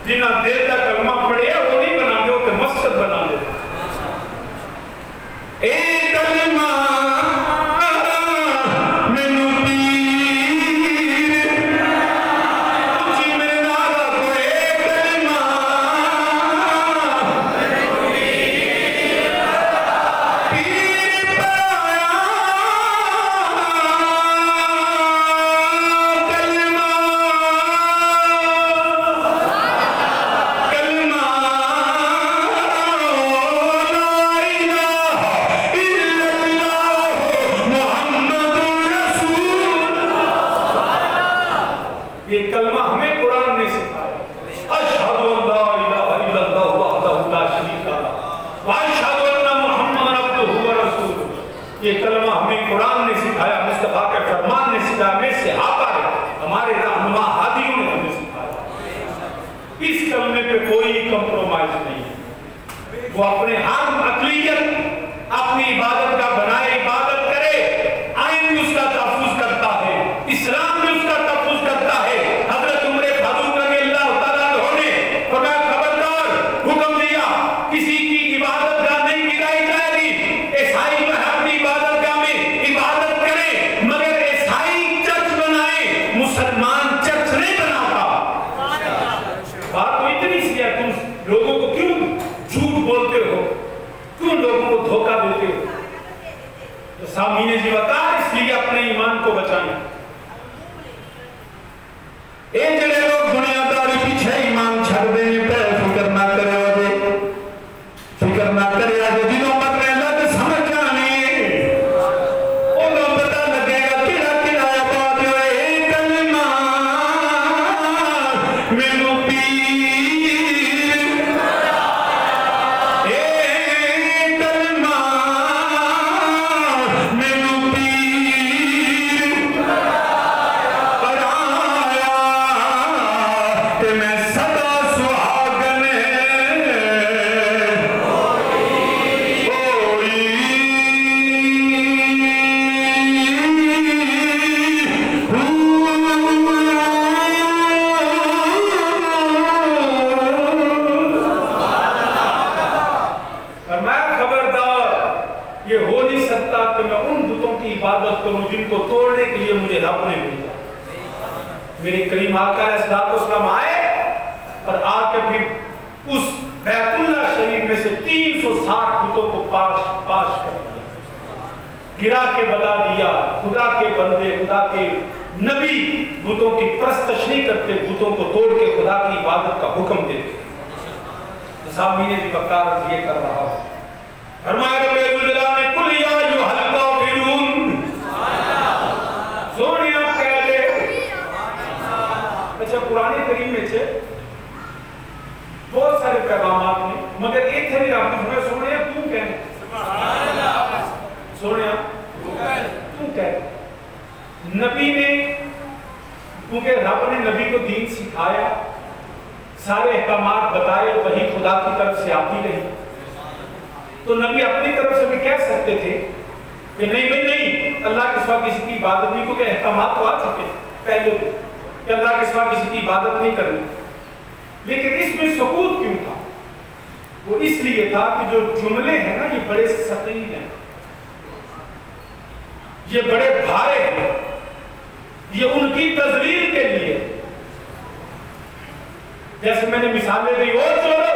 جنہ دیر کا کلمہ پڑھے وہ نہیں بنا دو کہ مسجد بنا دو۔ اے کلمہ مینوں پیر، تجھی میں نعرہ کو اے کلمہ پیر پایا، کلمہ کلمہ لا الہ الا اللہ محمد رسول۔ یہ کلمہ ہمیں قرآن نے سکھایا، اشہد ان لا الہ الا اللہ وحدہ لا شریک لہ واشہد ان محمد عبدہ ورسولہ۔ یہ کلمہ ہمیں قرآن نے سکھایا، مصطفیٰ کے فرمان نے سکھایا، ہمیں صحابہ نے، ہمارے رہنما ہادیوں نے ہمیں سکھایا۔ اس کلمے پہ کوئی کمپرومائز نہیں ہے، وہ اپنے ہر اقلیت اپنی عبادت کا بنائے، عبادت کرے، آئین بھی اس کا تحفظ کرتا ہے، اسلام بھی اس کا تحفظ کرتا ہے۔ حضرت عمر فاروق رضی اللہ تعالیٰ عنہ نے فرمایا خبردار، حکم دیا کسی کی عبادت گاہ نہیں گرائی جائے گی، عیسائی جو ہے اپنی عبادت گاہ میں عبادت کریں، مگر عیسائی چرچ بنائیں، مسلمان چرچ نہیں بناتا۔ بات تو اتنی سی ہے، تم لوگوں کو کیوں جھوٹ بولتے ہو، کیوں لوگوں کو دھوکہ دیتے ہو؟ تو سامعین جی بتا، اس لیے اپنے ایمان کو بچائیں۔ اے جڑے لوگ دنیا داری پیچھے ایمان چھڑ دینے پہ فکر نہ کرے وجہ، فکر نہ کرے آجے دنوں پر لگ سمجھ جانے، انہوں پتہ لگے گا کیڑا کیڑا بات ہوئے۔ اے کلمہ مینوں پیر، اے کلمہ مینوں پیر پڑھایا، کہ میں سدا سہاگن فرمایا خبردار، یہ ہو نہیں سکتا کہ میں ان بتوں کی عبادت کروں جن کو توڑنے کے لیے مجھے رب نے بھیجا۔ میرے کریم آقا علیہ السلام آئے اور آ کے پھر اس بیت اللہ شریف میں سے 360 بتوں کو پاش کر دیا، گرا کے بتا دیا خدا کے بندے، خدا کے نبی بتوں کی پرستش نہیں کرتے، بتوں کو توڑ کے خدا کی عبادت کا حکم دیتے۔ سامعین جی بکار یہ کر رہا ہوں، فرمایا رب الجلال نے کل یا ایھا الکافرون، سونے آپ کہہ دے قرآن کریم میں چھے بہت سارے پیغامات میں مگر ایک تھے بھی آپ نے فرمایا سونے تو کہنے سونے تو کہنے نبی نے کیونکہ رب نے نبی کو دین سکھایا سارے احکامات بتائے وہی خدا کی طرف سے آتی رہی تو نبی اپنی طرف سے بھی کہہ سکتے تھے کہ نہیں بھائی نہیں اللہ کے سوا کسی کی عبادت نہیں کیونکہ احکامات تو آ چکے پہلے کہ اللہ کے سوا کسی کی عبادت نہیں کرنی لیکن اس میں سکوت کیوں تھا وہ اس لیے تھا کہ جو جملے ہیں نا یہ بڑے ثقیل ہیں یہ بڑے بھارے ہیں یہ ان کی تذلیل کے لیے جیسے میں نے مثالیں دی او چورو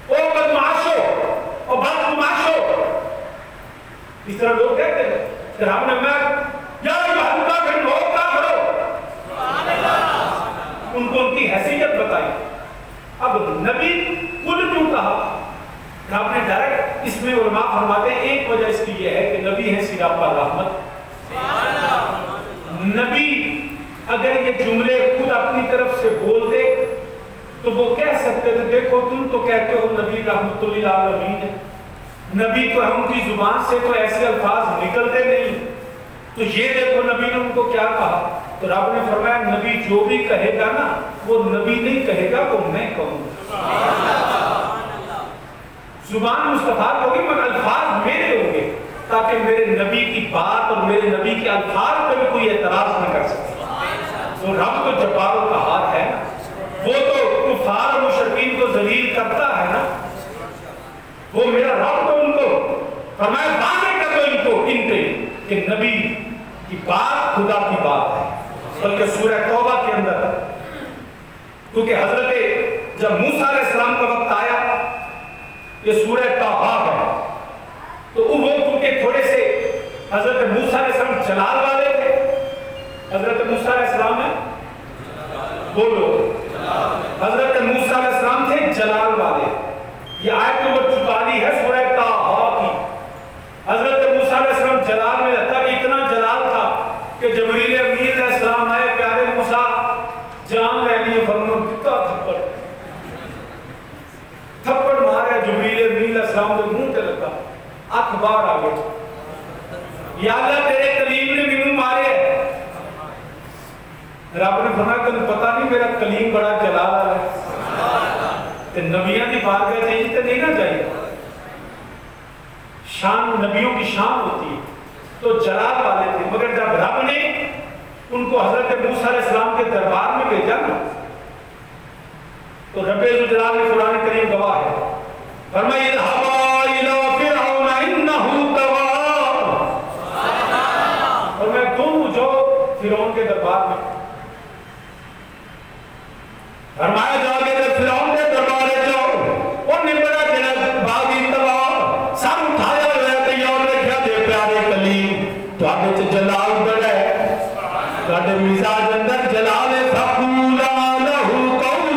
او بدمعاشو او بدمعاشو اس طرح لوگ کہتے ہیں کہ رب نے میں یا یہودہ پھر لوگ کا کرو ان کو ان کی حیثیت بتائی اب نبی کل کیوں کہا رب نے ڈائریکٹ اس میں علماء فرماتے ہیں ایک وجہ اس کی یہ ہے کہ نبی ہیں سیراب پر رحمت نبی اگر یہ جملے خود اپنی طرف سے بول دے تو وہ کہہ سکتے تھے دیکھو تم تو کہتے ہو نبی رحمت اللہ علیہ ہے نبی تو ہم کی زبان سے تو ایسے الفاظ نکلتے نہیں تو یہ دیکھو نبی نے ان کو کیا کہا تو رب نے فرمایا نبی جو بھی کہے گا نا وہ نبی نہیں کہے گا وہ میں کہوں گا زبان مستفاد ہوگی مگر الفاظ میرے ہوں گے تاکہ میرے نبی کی بات اور میرے نبی کے الفاظ پر بھی کوئی اعتراض نہ کر سکے تو رب تو جبار و قہار ہے نا وہ تو کفار و مشرکین کو ذلیل کرتا ہے نا وہ میرا رب تو ان کو فرمایا واضح کر دو ان کو کہ نبی کی بات خدا کی بات ہے بلکہ سورہ توبہ کے اندر کیونکہ حضرت جب موسیٰ علیہ السلام کا وقت آیا یہ سورہ توبہ ہے تو وہ کیونکہ تھوڑے سے حضرت موسیٰ علیہ السلام جلال والے تھے حضرت موسیٰ علیہ السلام ہے بولو حضرت موسیٰ علیہ السلام تھے جلال والے یہ آیت نمبر 44 ہے سورہ توبہ کی حضرت موسیٰ علیہ السلام جلال میں رہتا کہ اتنا جلال تھا کہ جبریل امین علیہ السلام آئے پیارے موسیٰ جان رہنی ہے فرمو کتا تھپڑ مارے جبریل امین علیہ السلام کے منہ تے لگا اخبار آگے یا اللہ تیرے کلیم نے بھی منہ مارے رب نے فرمایا تمہیں پتہ نہیں میرا کلیم بڑا جلال ہے تے نبیوں کی بات ہے چیز تے نہیں نہ چاہیے شان نبیوں کی شان ہوتی ہے تو جلال والے تھے مگر جب رب نے ان کو حضرت موسیٰ علیہ السلام کے دربار میں بھیجا نا تو رب ذوالجلال نے قرآن کریم گواہ ہے فرمایا اذهبا الى فرعون انه طغى اور میں تم جاؤ فرعون کے دربار میں فرمایا جاؤ کہ فرعون کے دربار میں جاؤ اور نے بڑا جناب باغی طغى سر اٹھایا ہوا تے اور رکھیا دے پیارے کلیم تو آگے جلال بڑا ہے تواڈے مزاج اندر جلال ہے فقولا له قولا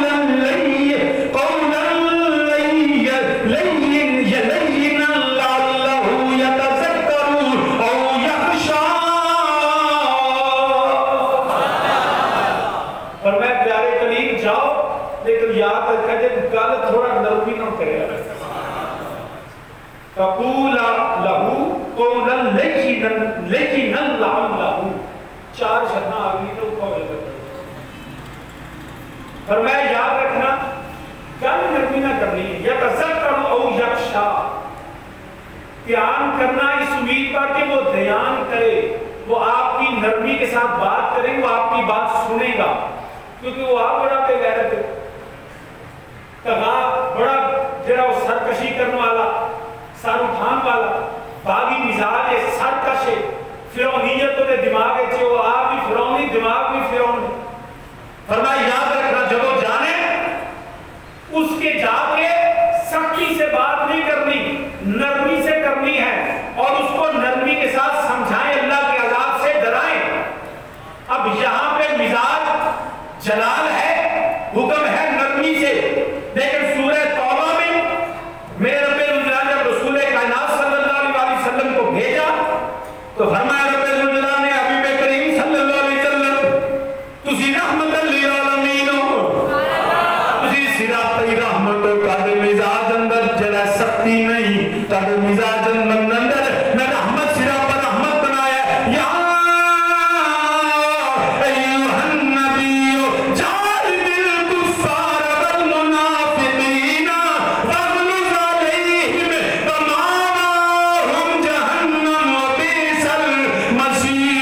یاد رکھا جب گل تھوڑا نرمی نہ کرے فقولا لہو قولا لیکنا لعلہ چار شدنا آگئی تو قول کرتا فرمایا یاد رکھنا گل نرمی نہ کرنی یتذکر او یخشا دھیان کرنا اس امید پر کہ وہ دھیان کرے وہ آپ کی نرمی کے ساتھ بات کرے وہ آپ کی بات سنے گا کیونکہ وہ آپ بڑا پہ غیرت ہے بڑا جڑا وہ سرکشی کرنے والا سر اٹھان والا باغی مزاج ہے سرکش ہے فرعونیت تو دماغ ہے وہ آپ بھی فرعونی دماغ بھی فرعونی فرمایا یاد رکھنا جب وہ جانے اس کے جا کے سختی سے بات نہیں کرنی نرمی سے کرنی ہے اور اس کو نرمی کے ساتھ سمجھائیں اللہ کے عذاب سے ڈرائیں اب یہاں پہ مزاج جلال ہے حکم ہے نرمی سے لیکن سورہ توبہ میں میرے رب الجلال جب رسول کائنات صلی اللہ علیہ وسلم کو بھیجا تو فرمایا رب الجلال نے حبیب کریم صلی اللہ علیہ وسلم تسی رحمت للعالمین سختی نہیں تاکہ مزاجن مندر میں رحمت سرا پر رحمت بنایا یا ایوہ النبی جاہد الکفار والمنافقین واغلظ علیہم ومأواہم جہنم وبئس المصیر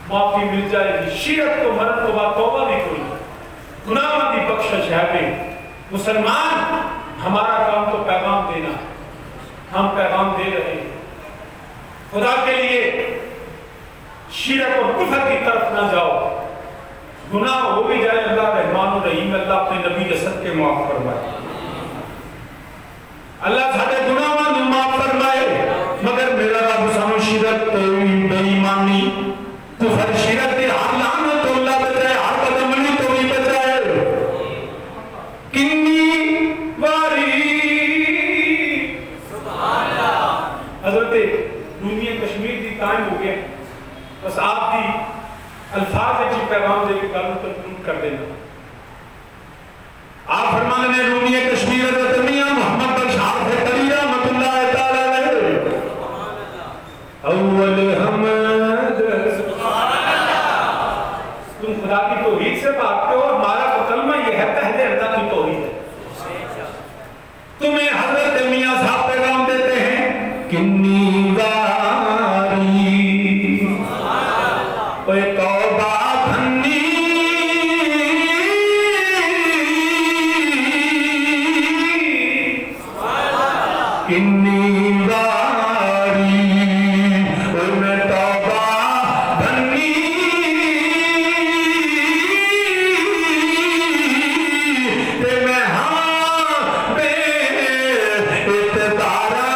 معافی مل جائے گی. شرک تو مرد تو بعد توبہ بھی کوئی گناہ کی بخشش ہے. بھی مسلمان ہمارا کام تو پیغام دینا, ہم پیغام دے رہے ہیں. خدا کے لیے شرک اور کفر کی طرف نہ جاؤ. گناہ ہو بھی جائے اللہ رحمان و رحیم, اللہ اپنے نبی کے صدقے معاف فرمائے. اللہ سارے گناہاں نوں معاف فرمائے. مگر میرا رب سانو شرک بے ایمانی کفر شرک دی ہر لعنت تو اللہ بچائے, ہر بدعملی تو بھی بچائے. کنی واری سبحان اللہ. حضرت رومی کشمیر دی قائم ہو گیا, بس آپ دی الفاظ ایک پیغام دے کے گل ترجمہ کر دینا. آپ فرمان نے رومی کشمیر حضرت میاں محمد بشار فطری رحمۃ اللہ تعالی علیہ اول حمد سبحان اللہ. تم خدا کی توحید سے بھاگتے ہو, اور ہمارا کلمہ یہ ہے پہلے اللہ کی توحید ہے. تمہیں حضرت میاں صاحب پیغام دیتے ہیں کنی واری اوے توبہ بھنی کنی واری اوے میں توبہ بھنی تے میں ہاں بے اتدارا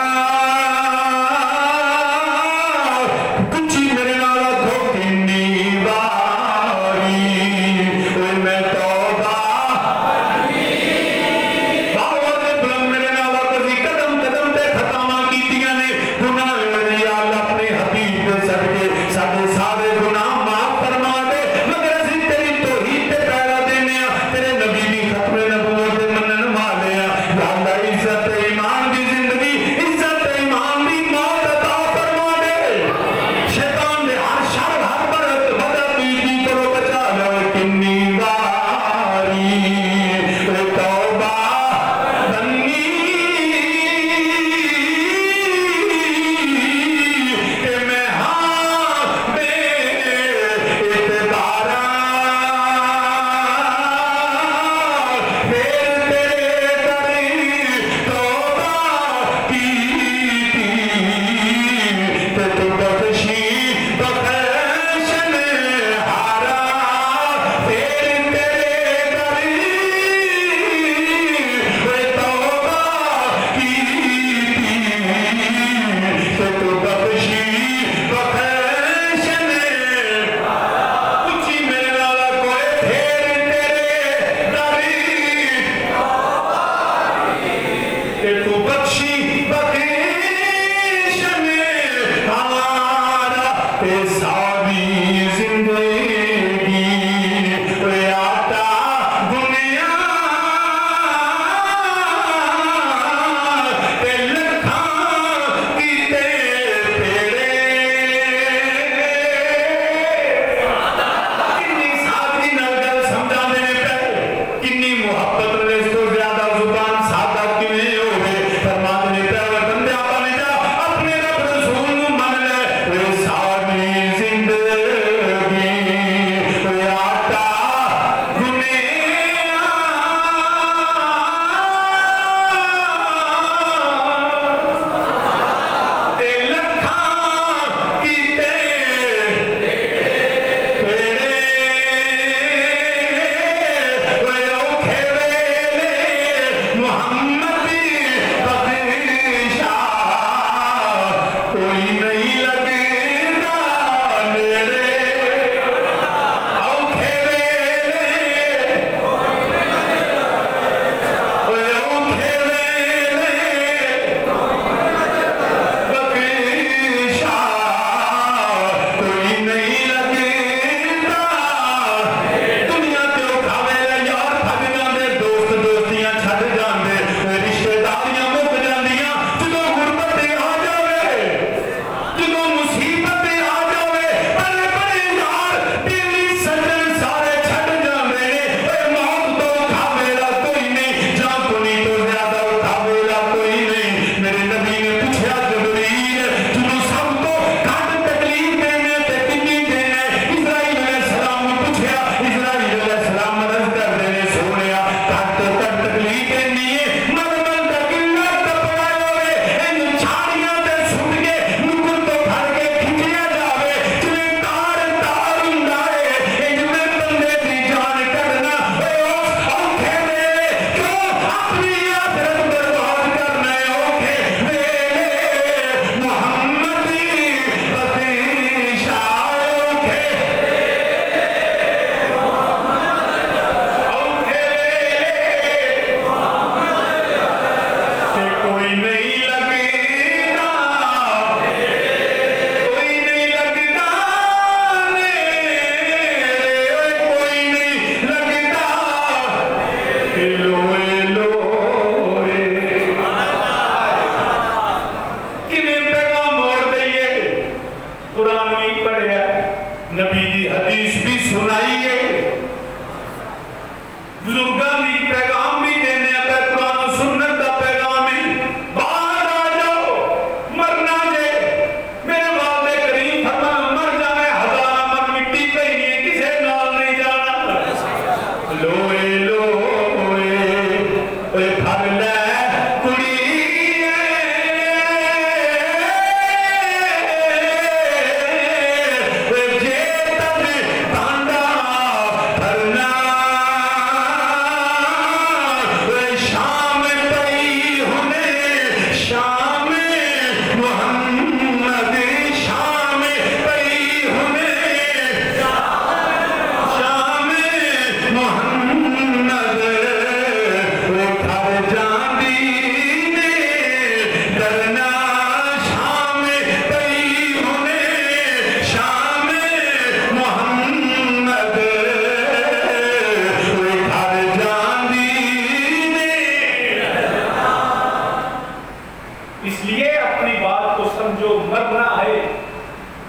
کچھ میرے نالا دھو کنی واری اوے میں توبہ بھنی. باوہ دے بلند میرے نالا کسی قدم قدم تے خطاواں کیتیاں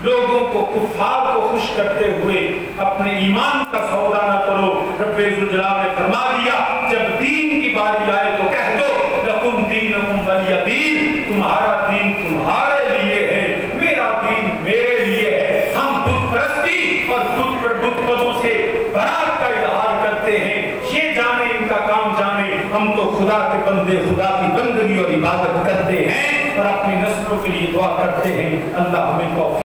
لوگوں کو کفار کو خوش کرتے ہوئے اپنے ایمان کا سودا نہ کرو. رب ذوالجلال نے فرما دیا جب دین کی باری آئے تو کہہ دو لکم دینکم ولی دین, تمہارا دین تمہارے لیے ہے, میرا دین میرے لیے ہے. ہم بت پرستی اور بت پرستوں سے برات کا اظہار کرتے ہیں, یہ جانے ان کا کام جانے, ہم تو خدا کے بندے خدا کی بندگی اور عبادت کرتے ہیں اور اپنی نسلوں کے لیے دعا کرتے ہیں. اللہ ہمیں توفیق